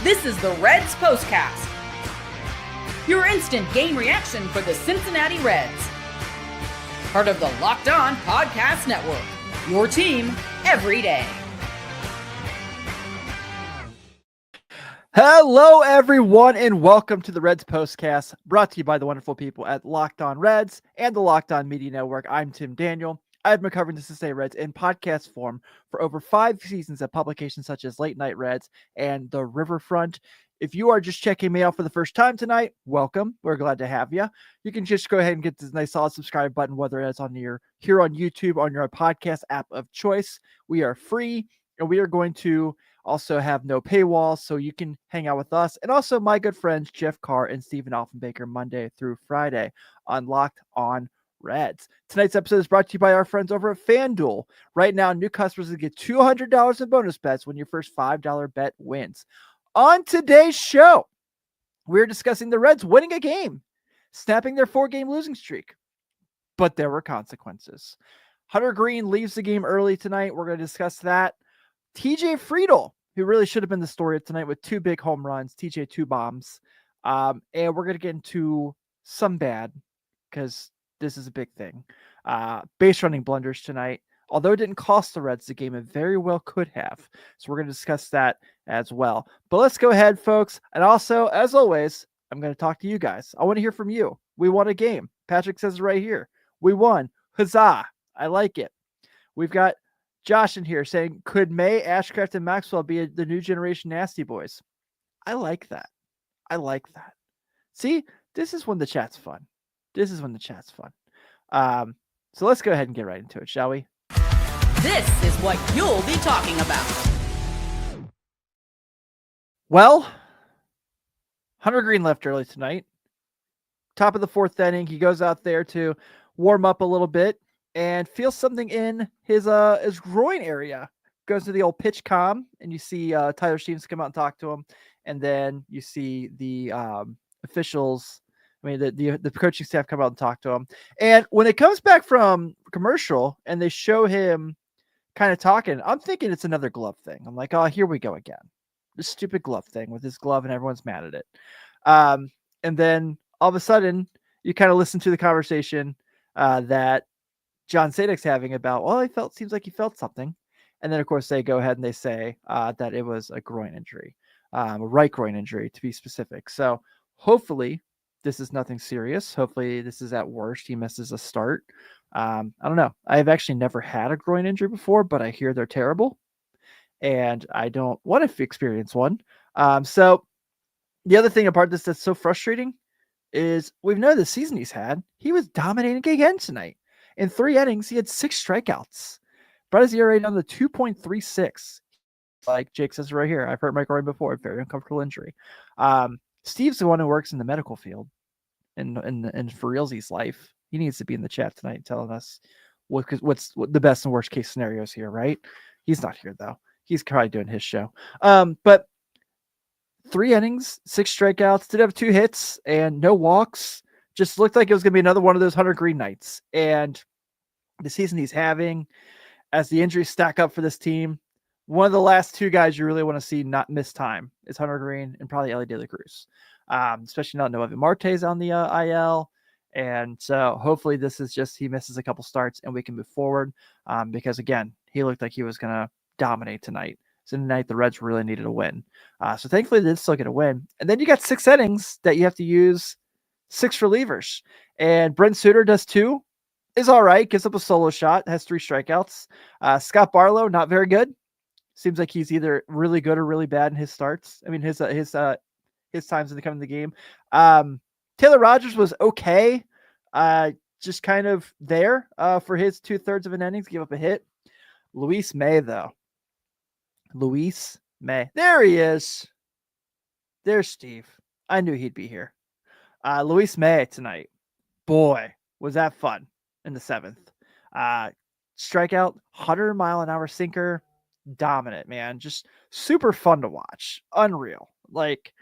This is the Reds POSTCAST, your instant game reaction for the Cincinnati Reds. Part of the Locked On Podcast Network, your team every day. Hello, everyone, and welcome to the Reds POSTCAST, brought to you by the wonderful people at Locked On Reds and the Locked On Media Network. I'm Tim Daniel. I've been covering the Cincinnati Reds in podcast form for over 5 seasons at publications such as Late Night Reds and The Riverfront. If you are just checking me out for the first time tonight, welcome. We're glad to have you. You can just go ahead and get this nice solid subscribe button, whether it's on here on YouTube, on your podcast app of choice. We are free, and we are going to also have no paywall, so you can hang out with us and also my good friends Jeff Carr and Stephen Offenbaker Monday through Friday on Locked On Reds. Tonight's episode is brought to you by our friends over at FanDuel. Right now, new customers will get $200 in bonus bets when your first $5 bet wins. On today's show, we're discussing the Reds winning a game, snapping their 4-game losing streak, but there were consequences. Hunter Greene leaves the game early tonight. We're going to discuss that. TJ Friedl, who really should have been the story of tonight with 2 big home runs, TJ 2 bombs. And we're going to get into some bad, because this is a big thing. Base running blunders tonight. Although it didn't cost the Reds the game, it very well could have. So we're going to discuss that as well. But let's go ahead, folks. And also, as always, I'm going to talk to you guys. I want to hear from you. We won a game. Patrick says it right here. We won. Huzzah. I like it. We've got Josh in here saying, could May, Ashcraft, and Maxwell be the new generation Nasty Boys? I like that. I like that. See, this is when the chat's fun. This is when the chat's fun. So let's go ahead and get right into it, shall we? This is what you'll be talking about. Well, Hunter Greene left early tonight. Top of the 4th inning, he goes out there to warm up a little bit and feels something in his groin area. Goes to the old pitch comm, and you see Tyler Stevens come out and talk to him, and then you see the officials. I mean, the coaching staff come out and talk to him. And when it comes back from commercial and they show him kind of talking, I'm thinking it's another glove thing. I'm like, oh, here we go again. This stupid glove thing with his glove, and everyone's mad at it. And then all of a sudden, you kind of listen to the conversation that John Sadek's having about, well, seems like he felt something. And then, of course, they go ahead and they say that it was a groin injury, a right groin injury to be specific. So hopefully this is nothing serious. Hopefully this is at worst he misses a start. I don't know. I've actually never had a groin injury before, but I hear they're terrible, and I don't want to experience one. So the other thing about this that's so frustrating is we've known the season he's had. He was dominating again tonight. In 3 innings, he had 6 strikeouts. Brought his ERA down to 2.36. Like Jake says right here, I've hurt my groin before. Very uncomfortable injury. Steve's the one who works in the medical field in for realsy's life. He needs to be in the chat tonight telling us what's the best and worst case scenarios here, right? He's not here, though. He's probably doing his show. But 3 innings, 6 strikeouts, did have 2 hits and no walks. Just looked like it was going to be another one of those Hunter Greene nights. And the season he's having, as the injuries stack up for this team, one of the last 2 guys you really want to see not miss time is Hunter Greene and probably Ellie De La Cruz. Especially not Noelvi Marte's on the IL. And so hopefully this is just he misses a couple starts and we can move forward. Because, again, he looked like he was going to dominate tonight. So tonight the Reds really needed a win. So thankfully they did still get a win. And then you got 6 innings that you have to use 6 relievers. And Brent Suter does 2. Is all right. Gives up a solo shot. Has 3 strikeouts. Scott Barlow, not very good. Seems like he's either really good or really bad in his starts. I mean, his times in the game. Taylor Rogers was okay. Just kind of there for his 2/3 of an innings. Give up a hit. Luis Mey, though. Luis Mey. There he is. There's Steve. I knew he'd be here. Luis Mey tonight. Boy, was that fun in the 7th. Strikeout, 100-mile-an-hour sinker. Dominant, man. Just super fun to watch. Unreal. Like,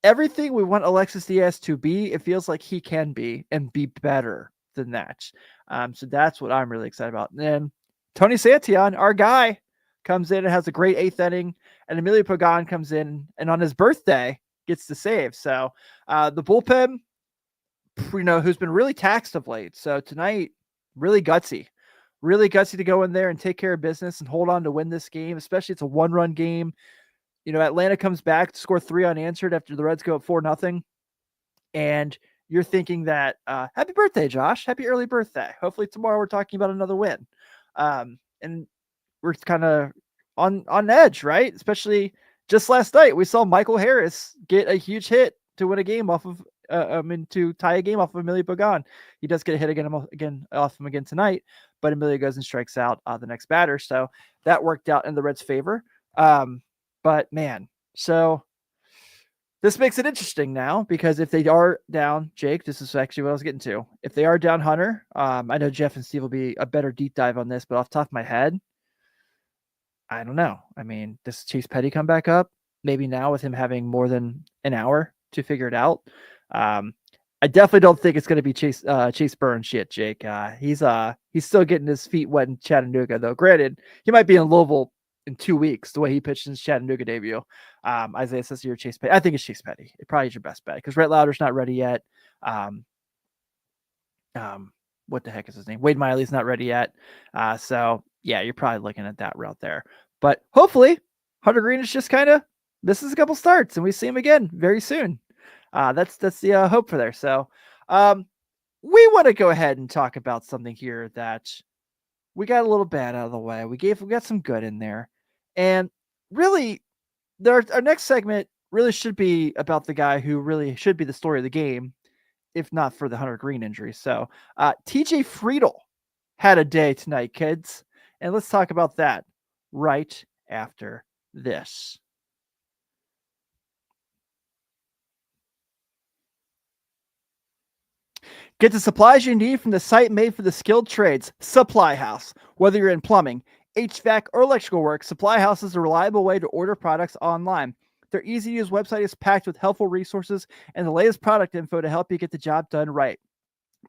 everything we want Alexis Diaz to be, it feels like he can be and be better than that. So that's what I'm really excited about. And then Tony Santillan, our guy, comes in and has a great 8th inning, and Emilio Pagán comes in and on his birthday gets the save. So the bullpen, who's been really taxed of late. So tonight, really gutsy to go in there and take care of business and hold on to win this game, especially it's a 1-run game. Atlanta comes back to score 3 unanswered after the Reds go up 4-0. And you're thinking that, happy birthday, Josh. Happy early birthday. Hopefully tomorrow we're talking about another win. And we're kind of on edge, right? Especially just last night, we saw Michael Harris get a huge hit to win a game off of, to tie a game off of Emilio Pagán. He does get a hit again off him again tonight, but Emilio goes and strikes out the next batter. So that worked out in the Reds' favor. But man, so this makes it interesting now, because if they are down, Jake, this is actually what I was getting to. If they are down Hunter, I know Jeff and Steve will be a better deep dive on this, but off the top of my head, I don't know. I mean, does Chase Petty come back up? Maybe now with him having more than an hour to figure it out. I definitely don't think it's going to be Chase Burns shit, Jake. He's still getting his feet wet in Chattanooga, though. Granted, he might be in Louisville in 2 weeks, the way he pitched in his Chattanooga debut. Isaiah says you're Chase Petty. I think it's Chase Petty. It probably is your best bet because Rhett Lauder's not ready yet. What the heck is his name? Wade Miley's not ready yet. So yeah, you're probably looking at that route there. But hopefully Hunter Greene is just kind of misses a couple starts and we see him again very soon. That's the hope for there. So we want to go ahead and talk about something here that we got a little bad out of the way. We got some good in there. And really, our next segment really should be about the guy who really should be the story of the game, if not for the Hunter Greene injury. So TJ Friedl had a day tonight, kids. And let's talk about that right after this. Get the supplies you need from the site made for the skilled trades, Supply House. Whether you're in plumbing, HVAC, or electrical work, Supply House is a reliable way to order products online. Their easy-to-use website is packed with helpful resources and the latest product info to help you get the job done right.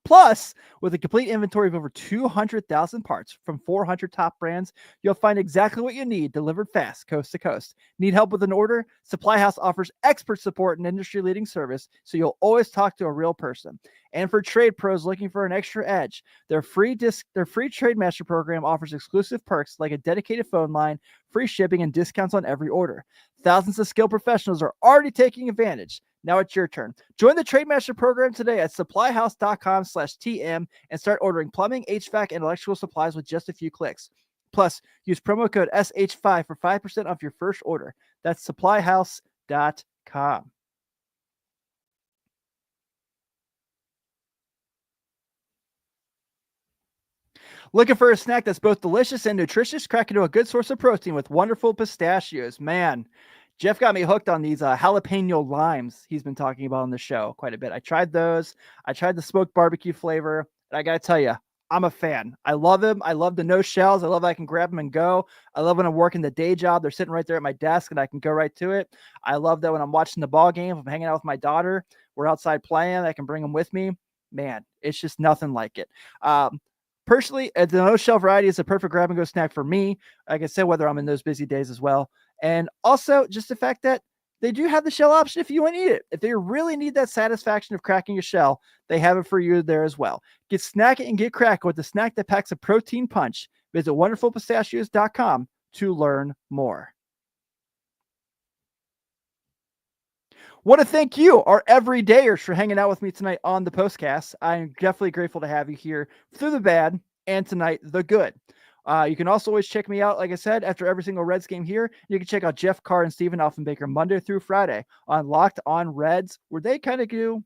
Plus, with a complete inventory of over 200,000 parts from 400 top brands, you'll find exactly what you need delivered fast, coast to coast. Need help with an order? Supply House offers expert support and industry-leading service, so you'll always talk to a real person. And for trade pros looking for an extra edge, their free Trade Master program offers exclusive perks like a dedicated phone line, free shipping, and discounts on every order. Thousands of skilled professionals are already taking advantage. Now it's your turn. Join the Trade Master program today at supplyhouse.com/TM and start ordering plumbing, HVAC, and electrical supplies with just a few clicks. Plus, use promo code SH5 for 5% off your first order. That's supplyhouse.com. Looking for a snack that's both delicious and nutritious? Crack into a good source of protein with wonderful pistachios. Man, Jeff got me hooked on these jalapeno limes he's been talking about on the show quite a bit. I tried those. I tried the smoked barbecue flavor. And I got to tell you, I'm a fan. I love them. I love the no shells. I love I can grab them and go. I love when I'm working the day job. They're sitting right there at my desk and I can go right to it. I love that when I'm watching the ball game, if I'm hanging out with my daughter, we're outside playing, I can bring them with me. Man, it's just nothing like it. Personally, the no-shell variety is a perfect grab-and-go snack for me. Like I said, whether I'm in those busy days as well. And also, just the fact that they do have the shell option if you need it. If they really need that satisfaction of cracking a shell, they have it for you there as well. Get snackin' and get crackin' with the snack that packs a protein punch. Visit wonderfulpistachios.com to learn more. Want to thank you, our everydayers, for hanging out with me tonight on the POSTCAST. I'm definitely grateful to have you here through the bad and tonight the good. You can also always check me out, like I said, after every single Reds game here. You can check out Jeff Carr and Stephen Offenbaker Monday through Friday on Locked On Reds, where they kind of do,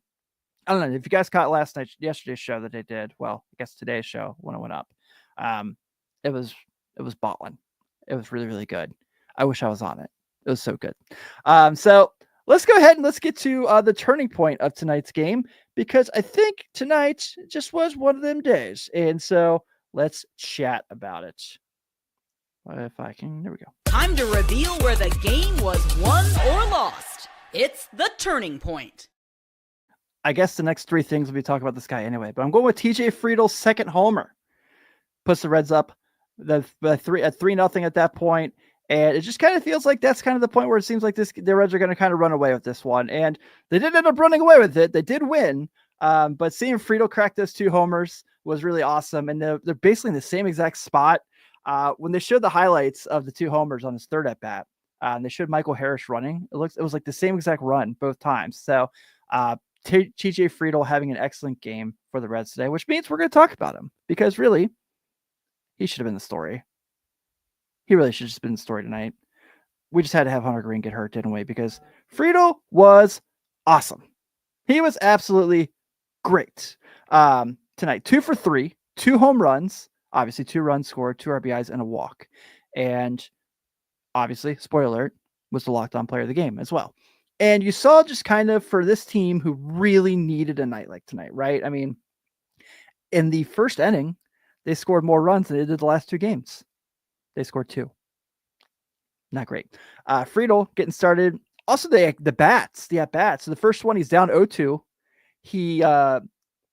I don't know if you guys caught yesterday's show that they did. Well, I guess today's show when it went up. It was bottling. It was really, really good. I wish I was on it. It was so good. So let's go ahead and let's get to the turning point of tonight's game, because I think tonight just was one of them days. And so let's chat about it. If I can, there we go. Time to reveal where the game was won or lost. It's the turning point. I guess the next three things will be talking about this guy anyway, but I'm going with TJ Friedl's second homer. Puts the Reds up the 3-0 at that point. And it just kind of feels like that's kind of the point where it seems like the Reds are going to kind of run away with this one. And they did end up running away with it. They did win. But seeing Friedl crack those 2 homers was really awesome. And they're basically in the same exact spot. When they showed the highlights of the 2 homers on his third at bat, and they showed Michael Harris running, it was like the same exact run both times. So TJ Friedl having an excellent game for the Reds today, which means we're going to talk about him because really he should have been the story. He really should have just been the story tonight. We just had to have Hunter Greene get hurt, didn't we? Because Friedl was awesome. He was absolutely great tonight. 2 for 3, 2 home runs, obviously 2 runs scored, 2 RBIs, and a walk. And obviously, spoiler alert, was the locked on player of the game as well. And you saw just kind of for this team who really needed a night like tonight, right? I mean, in the first inning, they scored more runs than they did the last 2 games. They scored 2. Not great. Friedl getting started. Also, the at-bats. So the first one, he's down 0-2. He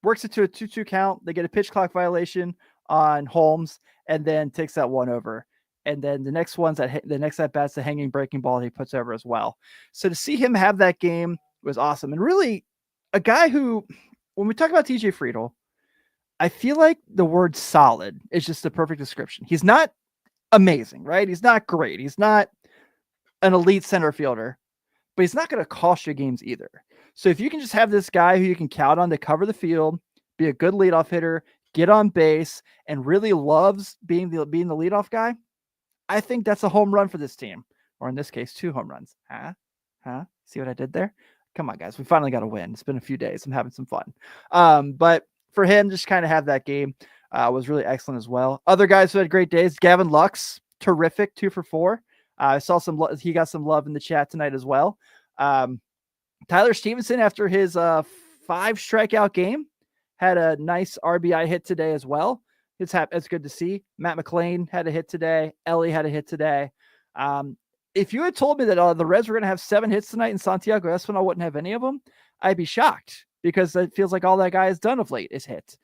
works it to a 2-2 count. They get a pitch clock violation on Holmes and then takes that one over. And then the next at-bat's the hanging breaking ball he puts over as well. So to see him have that game was awesome. And really, a guy who, when we talk about TJ Friedl, I feel like the word solid is just the perfect description. He's not amazing, right? He's not great. He's not an elite center fielder, but he's not going to cost you games either. So if you can just have this guy who you can count on to cover the field, be a good leadoff hitter, get on base, and really loves being the leadoff guy, I think that's a home run for this team. Or in this case, 2 home runs. Huh? See what I did there? Come on, guys. We finally got a win. It's been a few days. I'm having some fun. But for him, just kind of have that game was really excellent as well. Other guys who had great days. Gavin Lux, terrific, 2 for 4. I saw he got some love in the chat tonight as well. Tyler Stevenson, after his 5 strikeout game, had a nice RBI hit today as well. It's good to see. Matt McClain had a hit today. Ellie had a hit today. If you had told me that the Reds were going to have 7 hits tonight and Santiago Espinal wouldn't have any of them, I'd be shocked because it feels like all that guy has done of late is hit.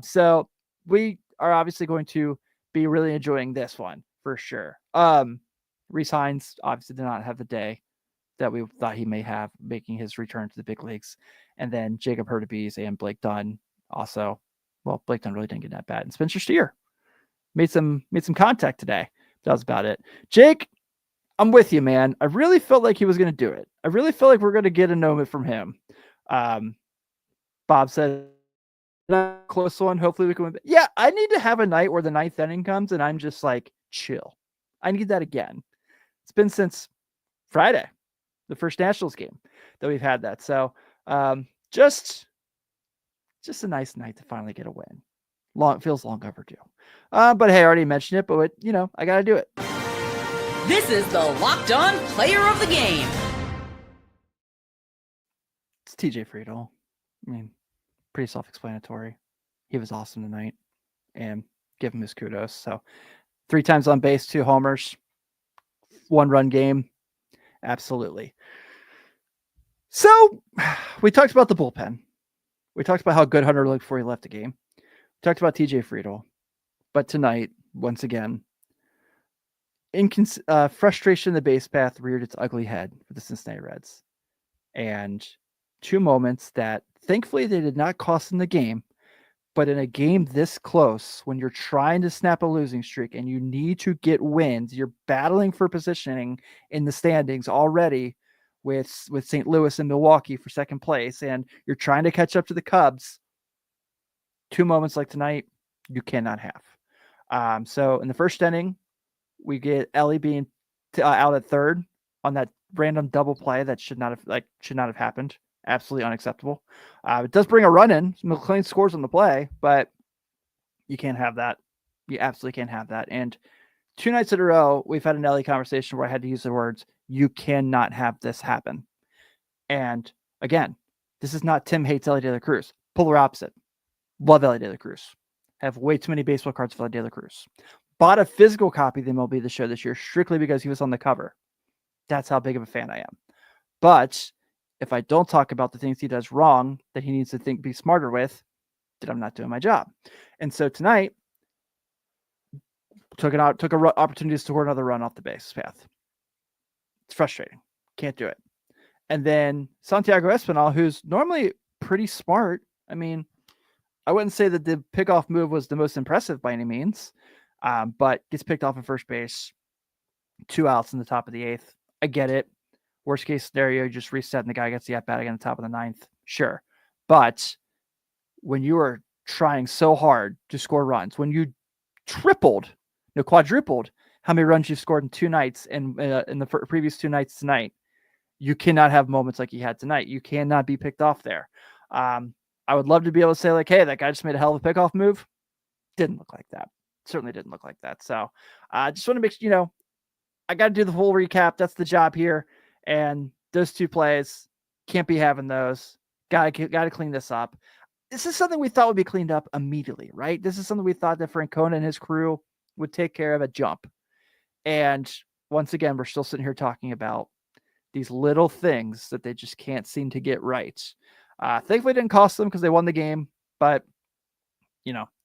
So we are obviously going to be really enjoying this one for sure. Rhys Hines obviously did not have the day that we thought he may have, making his return to the big leagues. And then Jacob Hurtubise and Blake Dunn also. Well, Blake Dunn really didn't get that bad. And Spencer Steer made some contact today. That was about it. Jake, I'm with you, man. I really felt like he was going to do it. I really felt like we're going to get a moment from him. Bob said, close one. Hopefully we can win. Yeah, I need to have a night where the 9th inning comes and I'm just like, chill. I need that again. It's been since Friday, the first Nationals game, that we've had that. So just a nice night to finally get a win. Feels long overdue. But hey, I already mentioned it, but I got to do it. This is the Locked On Player of the Game. It's TJ Friedl. I mean, pretty self-explanatory. He was awesome tonight, and give him his kudos. So 3 times on base, 2 homers, 1-run game. Absolutely. So we talked about the bullpen. We talked about how good Hunter looked before he left the game. We talked about TJ Friedl. But tonight, once again, frustration in the base path reared its ugly head for the Cincinnati Reds. And 2 moments that thankfully they did not cost them the game. But in a game this close, when you're trying to snap a losing streak and you need to get wins, you're battling for positioning in the standings already with St. Louis and Milwaukee for second place, and you're trying to catch up to the Cubs. 2 moments like tonight, you cannot have. So in the first inning, we get Ellie being out at third on that random double play that should not have happened. Absolutely unacceptable. It does bring a run in. McClain scores on the play, but you can't have that. You absolutely can't have that. And 2 nights in a row, we've had an Ellie conversation where I had to use the words, you cannot have this happen. And again, this is not Tim hates Ellie De La Cruz. Polar opposite. Love Ellie De La Cruz. Have way too many baseball cards for Ellie De La Cruz. Bought a physical copy of the MLB The Show this year strictly because he was on the cover. That's how big of a fan I am. But if I don't talk about the things he does wrong that he needs to be smarter with, then I'm not doing my job. And so tonight, took an opportunity to score another run off the base path. It's frustrating. Can't do it. And then Santiago Espinal, who's normally pretty smart. I mean, I wouldn't say that the pickoff move was the most impressive by any means, but gets picked off at first base. 2 outs in the top of the 8th. I get it. Worst case scenario, just reset and the guy gets the at-bat again at the top of the 9th. Sure. But when you are trying so hard to score runs, when you quadrupled how many runs you've scored in 2 nights and in the previous 2 nights tonight, you cannot have moments like you had tonight. You cannot be picked off there. I would love to be able to say like, hey, that guy just made a hell of a pickoff move. Didn't look like that. Certainly didn't look like that. So I just want to make sure, I got to do the full recap. That's the job here. And those 2 plays, can't be having those. Got to clean this up. This is something we thought would be cleaned up immediately, right? This is something we thought that Francona and his crew would take care of at jump. And once again, we're still sitting here talking about these little things that they just can't seem to get right. Thankfully, it didn't cost them because they won the game. But,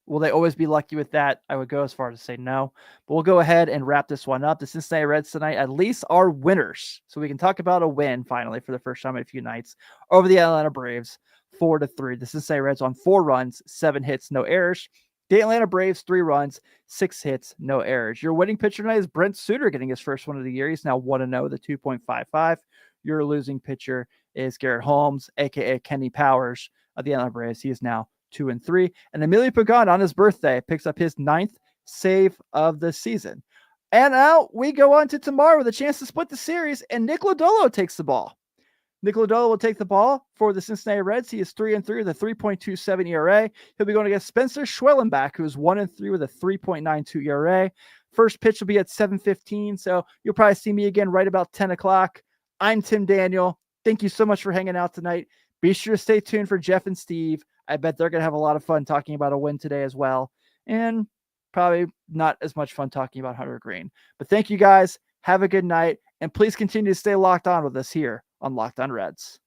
will they always be lucky with that? I would go as far as to say no. But we'll go ahead and wrap this one up. The Cincinnati Reds tonight at least are winners. So we can talk about a win finally for the first time in a few nights over the Atlanta Braves, 4-3. The Cincinnati Reds on 4 runs, 7 hits, no errors. The Atlanta Braves, 3 runs, 6 hits, no errors. Your winning pitcher tonight is Brent Suter getting his first one of the year. He's now 1-0 with a 2.55. Your losing pitcher is Garrett Holmes, a.k.a. Kenny Powers of the Atlanta Braves. He is now 2-3. And Emilio Pagán on his birthday picks up his 9th save of the season. And now we go on to tomorrow with a chance to split the series, and Nick Lodolo takes the ball. Nick Lodolo will take the ball for the Cincinnati Reds. He is 3-3 with a 3.27 ERA. He'll be going against Spencer Schwellenbach, who is 1-3 with a 3.92 ERA. First pitch will be at 7:15, so you'll probably see me again right about 10 o'clock. I'm Tim Daniel. Thank you so much for hanging out tonight. Be sure to stay tuned for Jeff and Steve. I bet they're going to have a lot of fun talking about a win today as well. And probably not as much fun talking about Hunter Greene. But thank you guys. Have a good night. And please continue to stay locked on with us here on Locked On Reds.